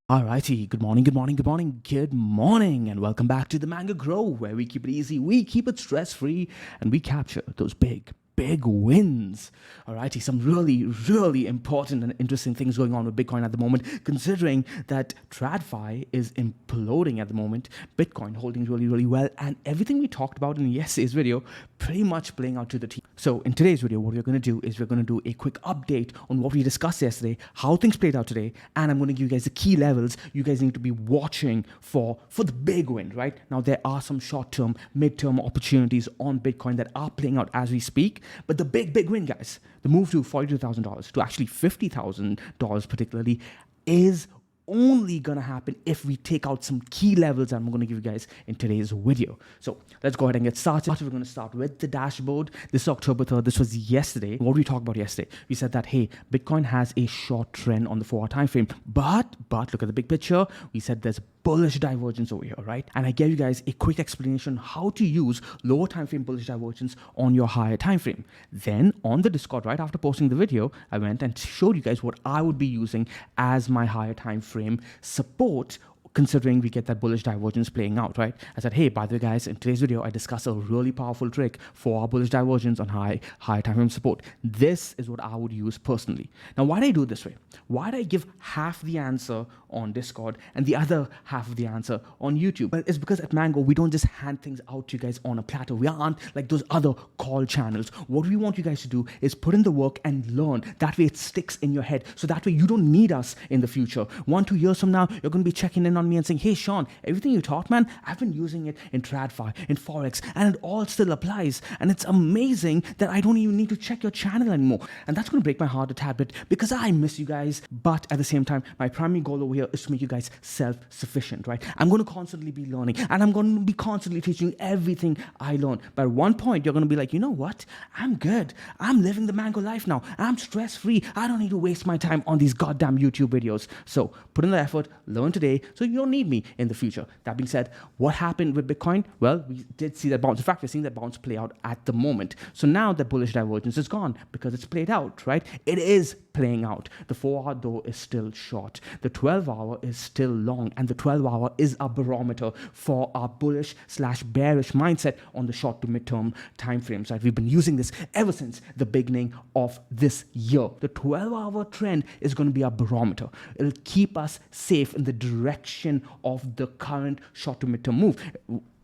Alrighty, good morning, and welcome back to the Mango Grow, where we keep it easy, we keep it stress-free, and we capture those big wins. Alrighty, some really important and interesting things going on with Bitcoin at the moment, considering that TradFi is imploding at the moment, Bitcoin holding really well, and everything we talked about in yesterday's video pretty much playing out to the T. So in today's video, what we're going to do is we're going to do a quick update on what we discussed yesterday, how things played out today, and I'm going to give you guys the key levels you guys need to be watching for the big win, right? Now, there are some short-term, mid-term opportunities on Bitcoin that are playing out as we speak, but the big win, guys, the move to $42,000 to actually $50,000 particularly is only gonna happen if we take out some key levels I'm gonna give you guys in today's video. So let's go ahead and get started. We're gonna start with the dashboard. This is October 3rd. This was yesterday. What did we talk about yesterday? We said that, hey, Bitcoin has a short trend on the 4-hour time frame, but look at the big picture. We said there's bullish divergence over here, right? And I gave you guys a quick explanation how to use lower time frame bullish divergence on your higher time frame. Then on the Discord, right after posting the video, I went and showed you guys what I would be using as my higher time frame support, considering we get that bullish divergence playing out, right? I said, hey, by the way, guys, in today's video, I discuss a really powerful trick for our bullish divergence on high time frame support. This is what I would use personally. Now, why do I do it this way? Why do I give half the answer on Discord and the other half of the answer on YouTube? Well, it's because at Mango, we don't just hand things out to you guys on a platter. We aren't like those other call channels. What we want you guys to do is put in the work and learn. That way it sticks in your head. So that way you don't need us in the future. 1-2 years from now, you're going to be checking in on me and saying, hey, Sean, everything you taught, man, I've been using it in TradFi, in Forex, and it all still applies. And it's amazing that I don't even need to check your channel anymore. And that's going to break my heart a tad bit because I miss you guys. But at the same time, my primary goal over here is to make you guys self-sufficient, right? I'm going to constantly be learning, and I'm going to be constantly teaching everything I learn. But at one point, you're going to be like, you know what? I'm good. I'm living the Mango life now. I'm stress-free. I don't need to waste my time on these goddamn YouTube videos. So put in the effort, learn today, so you don't need me in the future. That being said, what happened with Bitcoin? Well, we did see that bounce. In fact, we're seeing that bounce play out at the moment. So now the bullish divergence is gone because it's played out, right? It is playing out. The 4-hour though is still short. The 12-hour is still long, and the 12-hour is a barometer for our bullish/bearish mindset on the short to mid-term time frames, right? We've been using this ever since the beginning of this year. The 12-hour trend is going to be a barometer. It'll keep us safe in the direction of the current short to mid-term move.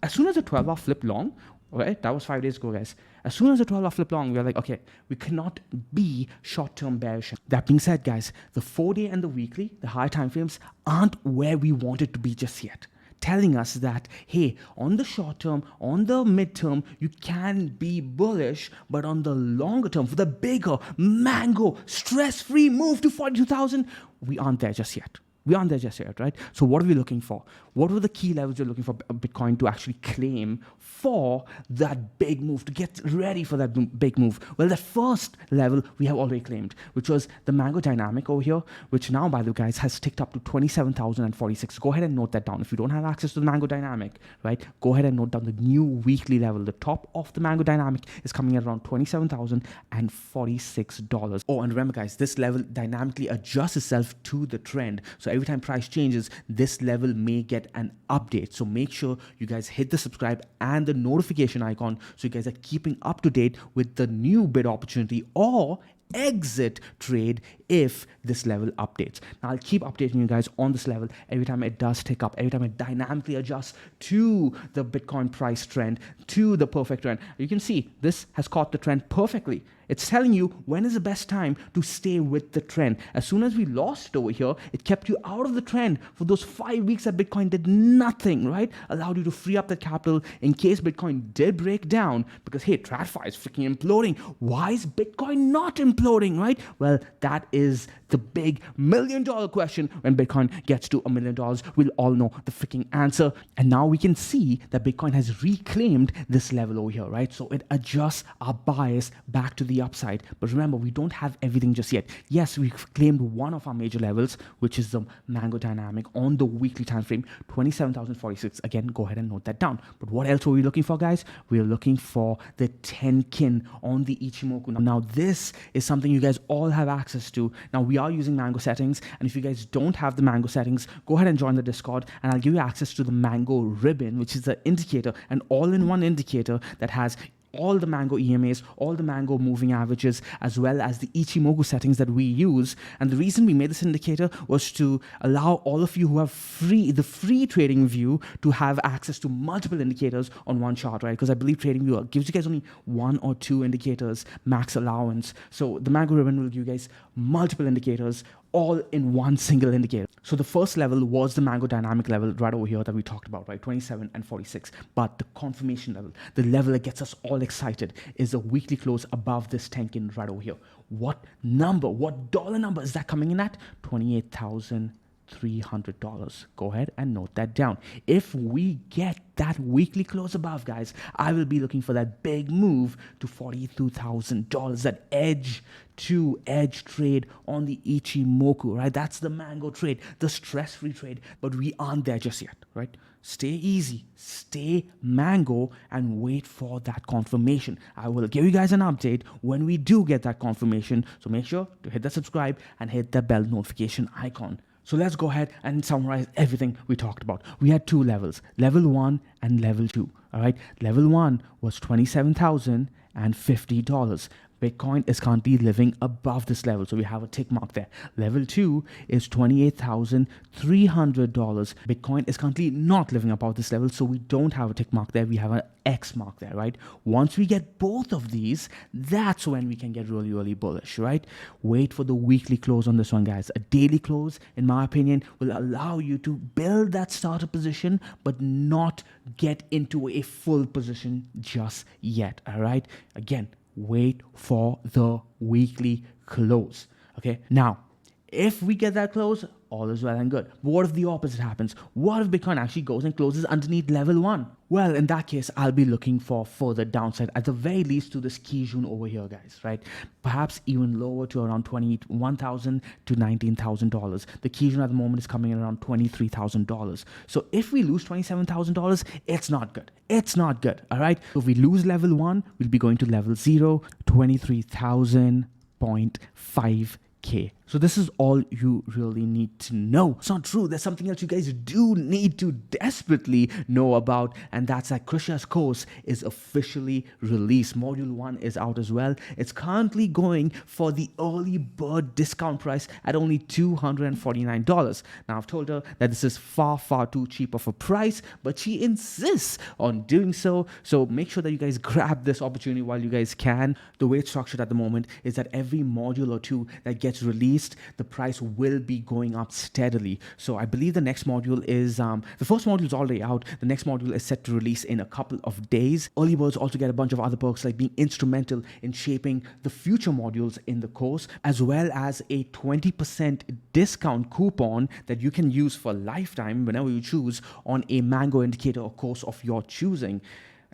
As soon as the 12-hour flipped long, right, that was 5 days ago, guys. As soon as the 12-hour flip long, we are like, okay, we cannot be short-term bearish. That being said, guys, the 4-day and the weekly, the high time frames, aren't where we want it to be just yet. Telling us that, hey, on the short term, on the mid-term, you can be bullish, but on the longer term, for the bigger Mango stress-free move to 42,000, we aren't there just yet. We aren't there just yet, right? So what are we looking for? What were the key levels you're looking for Bitcoin to actually claim for that big move, to get ready for that big move? Well, the first level we have already claimed, which was the Mango dynamic over here, which now, by the way, guys, has ticked up to 27,046. Go ahead and note that down. If you don't have access to the Mango dynamic, right, go ahead and note down the new weekly level. The top of the Mango dynamic is coming at around $27,046. Oh, and remember, guys, this level dynamically adjusts itself to the trend. So every time price changes, this level may get an update. So make sure you guys hit the subscribe and the notification icon so you guys are keeping up to date with the new bid opportunity or exit trade if this level updates. Now, I'll keep updating you guys on this level every time it does tick up, every time it dynamically adjusts to the Bitcoin price trend, to the perfect trend. You can see this has caught the trend perfectly. It's telling you when is the best time to stay with the trend. As soon as we lost it over here, it kept you out of the trend for those 5 weeks that Bitcoin did nothing, right? Allowed you to free up the capital in case Bitcoin did break down, because hey, TradFi is freaking imploding. Why is Bitcoin not imploding, right? Well, that is the big $1 million question. When Bitcoin gets to $1 million, we'll all know the freaking answer. And now we can see that Bitcoin has reclaimed this level over here, right? So it adjusts our bias back to the the upside. But remember, we don't have everything just yet. Yes, we've claimed one of our major levels, which is the Mango dynamic on the weekly time frame, 27,046. Again, go ahead and note that down. But what else were we looking for, guys? We're looking for the Tenkin on the Ichimoku. Now, this is something you guys all have access to. Now, we are using Mango settings, and if you guys don't have the Mango settings, go ahead and join the Discord, and I'll give you access to the Mango ribbon, which is the indicator, an all-in-one indicator that has all the Mango EMAs, all the Mango moving averages, as well as the Ichimoku settings that we use. And the reason we made this indicator was to allow all of you who have the free trading view to have access to multiple indicators on one chart, right? Because I believe trading view gives you guys only 1 or 2 indicators max allowance. So the Mango ribbon will give you guys multiple indicators all in one single indicator. So the first level was the Mango dynamic level right over here that we talked about, right? 27 and 46. But the confirmation level, the level that gets us all excited, is a weekly close above this Tenkin right over here. What number, what dollar number is that coming in at? $28,300. Go ahead and note that down. If we get that weekly close above, guys, I will be looking for that big move to $42,000, that edge to edge trade on the Ichimoku, right? That's the Mango trade, the stress-free trade, but we aren't there just yet, right? Stay easy, stay Mango, and wait for that confirmation. I will give you guys an update when we do get that confirmation, so make sure to hit the subscribe and hit the bell notification icon. So let's go ahead and summarize everything we talked about. We had 2 levels, level 1 and level 2. All right, level 1 was $27,050. Bitcoin is currently living above this level, so we have a tick mark there. Level 2 is $28,300. Bitcoin is currently not living above this level, so we don't have a tick mark there. We have an X mark there, right? Once we get both of these, that's when we can get really, really bullish, right? Wait for the weekly close on this one, guys. A daily close, in my opinion, will allow you to build that starter position, but not get into a full position just yet, all right? Again, wait for the weekly close. Okay, now if we get that close, all is well and good. But what if the opposite happens? What if Bitcoin actually goes and closes underneath level 1? Well, in that case, I'll be looking for further downside, at the very least to this key zone over here, guys, right? Perhaps even lower to around $21,000 to $19,000. The key zone at the moment is coming in around $23,000. So if we lose $27,000, it's not good. It's not good, all right? So if we lose level 1, we'll be going to level 0, 23,000.5K. So this is all you really need to know. It's not true. There's something else you guys do need to desperately know about, and that's that Krisha's course is officially released. Module 1 is out as well. It's currently going for the early bird discount price at only $249. Now, I've told her that this is far, far too cheap of a price, but she insists on doing so. So make sure that you guys grab this opportunity while you guys can. The way it's structured at the moment is that every module or 2 that gets released, the price will be going up steadily. So I believe the next module is, the first module is already out. The next module is set to release in a couple of days. Early birds also get a bunch of other perks, like being instrumental in shaping the future modules in the course, as well as a 20% discount coupon that you can use for lifetime whenever you choose on a Mango indicator or course of your choosing.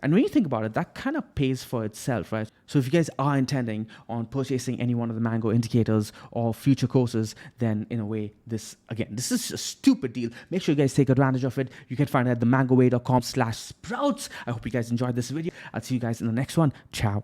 And when you think about it, that kind of pays for itself, right? So if you guys are intending on purchasing any one of the Mango indicators or future courses, then in a way, this is a stupid deal. Make sure you guys take advantage of it. You can find it at themangoway.com/sprouts. I hope you guys enjoyed this video. I'll see you guys in the next one. Ciao.